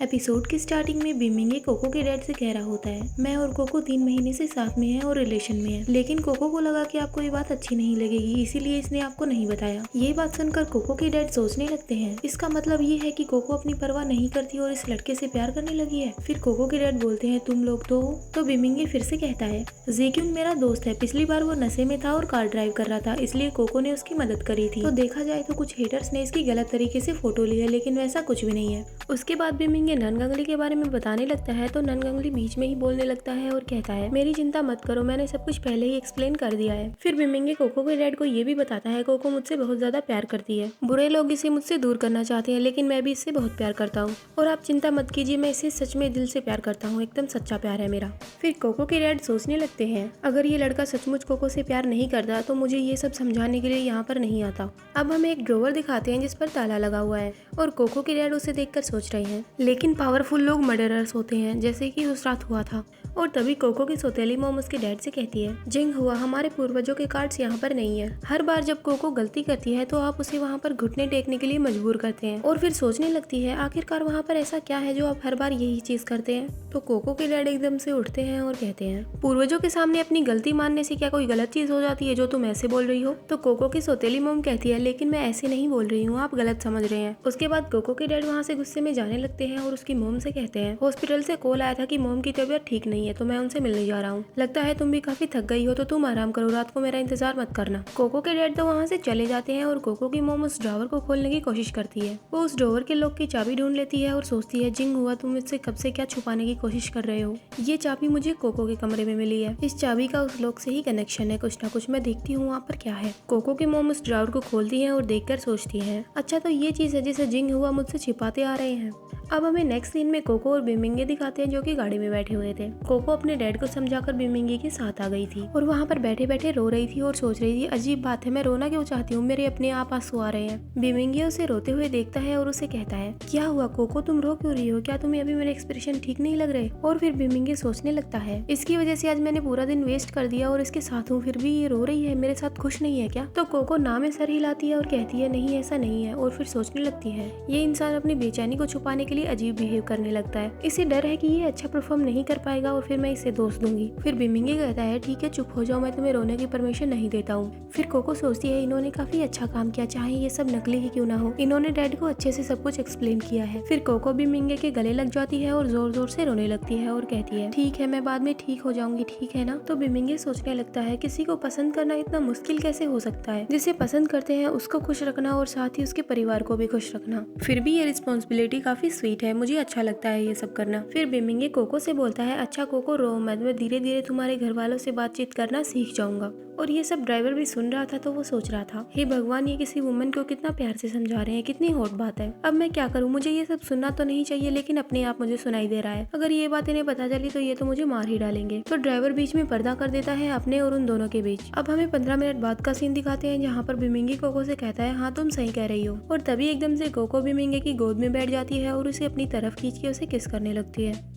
Episode की starting में बिमिंगे cocoa के डैड से कह रहा होता है, मैं और कोको 3 महीने से साथ में हैं और रिलेशन में हैं। लेकिन कोको को लगा कि आपको ये बात अच्छी नहीं लगेगी, इसीलिए इसने आपको नहीं बताया। ये बात सुनकर कोको के डैड सोचने लगते हैं, इसका मतलब ये है कि कोको अपनी परवाह नहीं करती और इस लड़के से प्यार करने लगी है। फिर कोको के डैड बोलते हैं, तुम लोग तो हो। तो बिमिंगे फिर से कहता है, जेक्यून मेरा दोस्त है, पिछली बार वो नशे में था और कार ड्राइव कर रहा था, इसलिए कोको ने उसकी मदद करी थी। तो देखा जाए तो कुछ हेटर्स ने इसकी गलत तरीके से फोटो ली है, लेकिन वैसा कुछ भी नहीं है। उसके बाद बिमिंगे ननगंगली के बारे में बताने लगता है तो ननगंगली बीच में ही बोलने लगता है और कहता है, मेरी चिंता मत करो, मैंने सब कुछ पहले ही एक्सप्लेन कर दिया है। फिर बिमिंगे कोको के डैड को ये भी बताता है, कोको मुझसे बहुत ज्यादा प्यार करती है, बुरे लोग इसे मुझसे दूर करना चाहते हैं, लेकिन मैं भी इससे बहुत प्यार करता हूँ और आप चिंता मत कीजिए, मैं इसे सच में दिल से प्यार करता हूँ, एकदम सच्चा प्यार है मेरा। फिर कोको के डैड सोचने लगते हैं, अगर ये लड़का सचमुच कोको से प्यार नहीं करता तो मुझे ये सब समझाने के लिए यहाँ पर नहीं आता। अब हमें एक ड्रॉवर दिखाते हैं जिस पर ताला लगा हुआ है और कोको के डैड उसे देखकर सोच रहे हैं, लेकिन पावरफुल लोग मर्डरर्स होते हैं, जैसे कि उस रात हुआ था। और तभी कोको की सौतेली मॉम उसके डैड से कहती है, जिंग हुआ, हमारे पूर्वजों के कार्ड्स यहाँ पर नहीं है। हर बार जब कोको गलती करती है तो आप उसे वहाँ पर घुटने टेकने के लिए मजबूर करते हैं। और फिर सोचने लगती है, आखिरकार वहाँ पर ऐसा क्या है जो आप हर बार यही चीज करते हैं। तो कोको के डैड एकदम से उठते हैं और कहते हैं, पूर्वजों के सामने अपनी गलती मानने से क्या कोई गलत चीज हो जाती है जो तुम ऐसे बोल रही हो। तो कोको की सौतेली मॉम कहती है, लेकिन मैं ऐसे नहीं बोल रही हूँ, आप गलत समझ रहे हैं। उसके बाद कोको के डैड वहाँ से गुस्से में जाने लगते हैं और उसकी मॉम से कहते हैं, हॉस्पिटल से कॉल आया था कि मॉम की तबीयत ठीक नहीं है, तो मैं उनसे मिलने जा रहा हूँ। लगता है तुम भी काफी थक गई हो, तो तुम आराम करो, रात को मेरा इंतजार मत करना। कोको के डैड तो वहाँ से चले जाते हैं और कोको की मॉम उस ड्रॉवर को खोलने की कोशिश करती है। वो उस ड्रॉवर के लॉक की चाबी ढूंढ लेती है और सोचती है, जिंग हुआ, तुम मुझसे कब से क्या छुपाने की कोशिश कर रहे हो। ये चाबी मुझे कोको के कमरे में मिली है, इस चाबी का उस लॉक से ही कनेक्शन है, कुछ ना कुछ मैं देखती हूँ वहाँ पर क्या है। कोको की मॉम उस ड्रॉवर को खोलती है और देखकर सोचती है, अच्छा तो ये चीज है जिसे जिंग हुआ मुझसे छिपाते आ रहे हैं। अब हमें नेक्स्ट सीन में कोको और बिमिंगे दिखाते हैं जो कि गाड़ी में बैठे हुए थे। कोको अपने डैड को समझाकर बिमिंगे के साथ आ गई थी और वहाँ पर बैठे बैठे रो रही थी और सोच रही थी, अजीब बात है, मैं रोना क्यों चाहती हूँ, मेरे अपने आप आंसू आ रहे हैं। बिमिंगे उसे रोते हुए देखता है और उसे कहता है, क्या हुआ कोको, तुम रो क्यों रही हो, क्या तुम्हें अभी मेरे एक्सप्रेशन ठीक नहीं लग रहे। और फिर बिमिंगे सोचने लगता है, इसकी वजह से आज मैंने पूरा दिन वेस्ट कर दिया और इसके साथ हूँ, फिर भी ये रो रही है, मेरे साथ खुश नहीं है क्या। तो कोको ना में सर हिलाती है और कहती है, नहीं ऐसा नहीं है। और फिर सोचने लगती है, ये इंसान अपनी बेचैनी को छुपाने के लिए अजीब बिहेव करने लगता है, इसे डर है कि ये अच्छा परफॉर्म नहीं कर पाएगा और फिर मैं इसे दोष दूंगी। फिर बिमिंगे कहता है, ठीक है चुप हो जाओ, मैं तुम्हें रोने की परमिशन नहीं देता हूँ। फिर कोको सोचती है, इन्होंने काफी अच्छा काम किया, चाहे ये सब नकली ही क्यों ना हो, इन्होंने डैड को अच्छे से सब कुछ एक्सप्लेन किया है। फिर कोको बिमिंगे के गले लग जाती है और जोर जोर से रोने लगती है और कहती है, ठीक है मैं बाद में ठीक हो जाऊंगी, ठीक है ना। तो बिमिंगे सोचने लगता है, किसी को पसंद करना इतना मुश्किल कैसे हो सकता है, जिसे पसंद करते हैं उसको खुश रखना और साथ ही उसके परिवार को भी खुश रखना। फिर भी ये रिस्पॉन्सिबिलिटी काफी स्वीट है, मुझे अच्छा लगता है ये सब करना। फिर बिमिंगे कोको से बोलता है, अच्छा कोको रो मत, मैं धीरे धीरे तुम्हारे घर वालों से बातचीत करना सीख जाऊंगा। और ये सब ड्राइवर भी सुन रहा था तो वो सोच रहा था, हे भगवान, ये किसी वुमन को कितना प्यार से समझा रहे हैं, कितनी हॉट बात है। अब मैं क्या करूं, मुझे ये सब सुनना तो नहीं चाहिए, लेकिन अपने आप मुझे सुनाई दे रहा है, अगर ये बात इन्हें पता चली तो ये तो मुझे मार ही डालेंगे। तो ड्राइवर बीच में पर्दा कर देता है अपने और उन दोनों के बीच। अब हमें 15 मिनट बाद का सीन दिखाते हैं जहाँ पर बिमिंगे कोको से कहता है, हाँ तुम सही कह रही हो। और तभी एकदम से कोको बिमिंगे की गोद में बैठ जाती है और उसे अपनी तरफ खींच के उसे किस करने लगती है।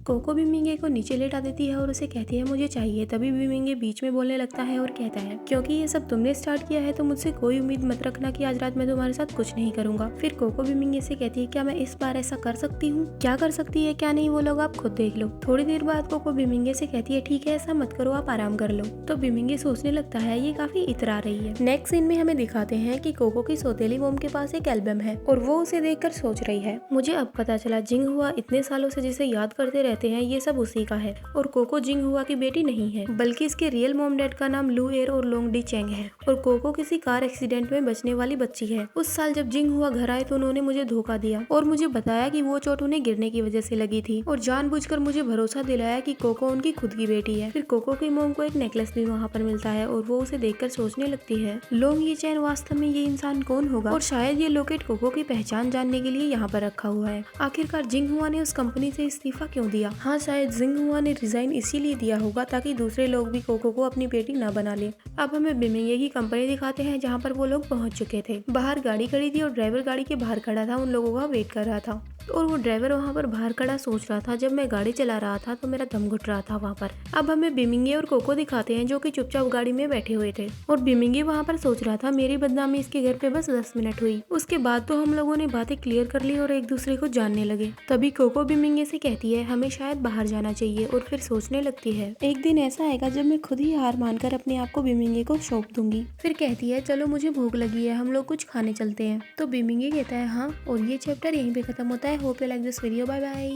कोको बिमिंगे को नीचे लेटा देती है और उसे कहती है, मुझे चाहिए। तभी बिमिंगे बीच में बोलने लगता है और कहता है, क्योंकि ये सब तुमने स्टार्ट किया है तो मुझसे कोई उम्मीद मत रखना कि आज रात मैं तुम्हारे साथ कुछ नहीं करूंगा। फिर कोको बिमिंगे से कहती है, क्या मैं इस बार ऐसा कर सकती हूँ, क्या कर सकती है क्या नहीं वो लोग आप खुद देख लो। थोड़ी देर बाद कोको बिमिंगे से कहती है, ठीक है ऐसा मत करो, आप आराम कर लो। तो बिमिंगे सोचने लगता है, ये काफी इतरा रही है। नेक्स्ट सीन में हमें दिखाते हैं कि कोको की सौतेली मॉम के पास एक एल्बम है और वो उसे देखकर सोच रही है, मुझे अब पता चला जिंग हुआ इतने सालों से जिसे याद करते रहते हैं ये सब उसी का है और कोको जिंग हुआ की बेटी नहीं है, बल्कि इसके रियल मॉम डैड का नाम लू एर और लोंग डी चेंग है और कोको किसी कार एक्सीडेंट में बचने वाली बच्ची है। उस साल जब जिंग हुआ घर आए तो उन्होंने मुझे धोखा दिया और मुझे बताया कि वो चोट उन्हें गिरने की वजह से लगी थी और जानबूझकर मुझे भरोसा दिलाया कि कोको उनकी खुद की बेटी है। फिर कोको की मॉम को एक नेकलेस भी वहाँ पर मिलता है और वो उसे देखकर सोचने लगती है, लोंग ये चैन वास्तव में ये इंसान कौन होगा और शायद ये लॉकेट कोको की पहचान जानने के लिए यहाँ पर रखा हुआ है। आखिरकार जिंग हुआ ने उस कंपनी से इस्तीफा क्यों दिया। हाँ, शायद जिंग हुआ ने रिजाइन इसीलिए दिया होगा ताकि दूसरे लोग भी कोको को अपनी बेटी न बना ले। अब हमें बिमिंगे की कंपनी दिखाते हैं जहाँ पर वो लोग पहुँच चुके थे। बाहर गाड़ी खड़ी थी और ड्राइवर गाड़ी के बाहर खड़ा था, उन लोगों का वेट कर रहा था। और वो ड्राइवर वहाँ पर बाहर खड़ा सोच रहा था, जब मैं गाड़ी चला रहा था तो मेरा दम घुट रहा था वहाँ पर। अब हमें बिमिंगी और कोको दिखाते हैं जो कि चुपचाप गाड़ी में बैठे हुए थे और बिमिंगी वहाँ पर सोच रहा था मेरी बदनामी इसके घर पे बस 10 मिनट हुई। उसके बाद तो हम लोगों ने बातें क्लियर कर ली और एक दूसरे को जानने लगे। तभी कोको बिमिंगी से कहती है हमें शायद बाहर जाना चाहिए और फिर सोचने लगती है एक दिन ऐसा आएगा जब मैं खुद ही हार मानकर अपने आप को बिमिंगी को सौंप दूंगी। फिर कहती है चलो मुझे भूख लगी है, हम लोग कुछ खाने चलते हैं। तो बिमिंगी कहता है हाँ, और ये चैप्टर यहीं पे खत्म होता है। Hope you like this video, bye bye.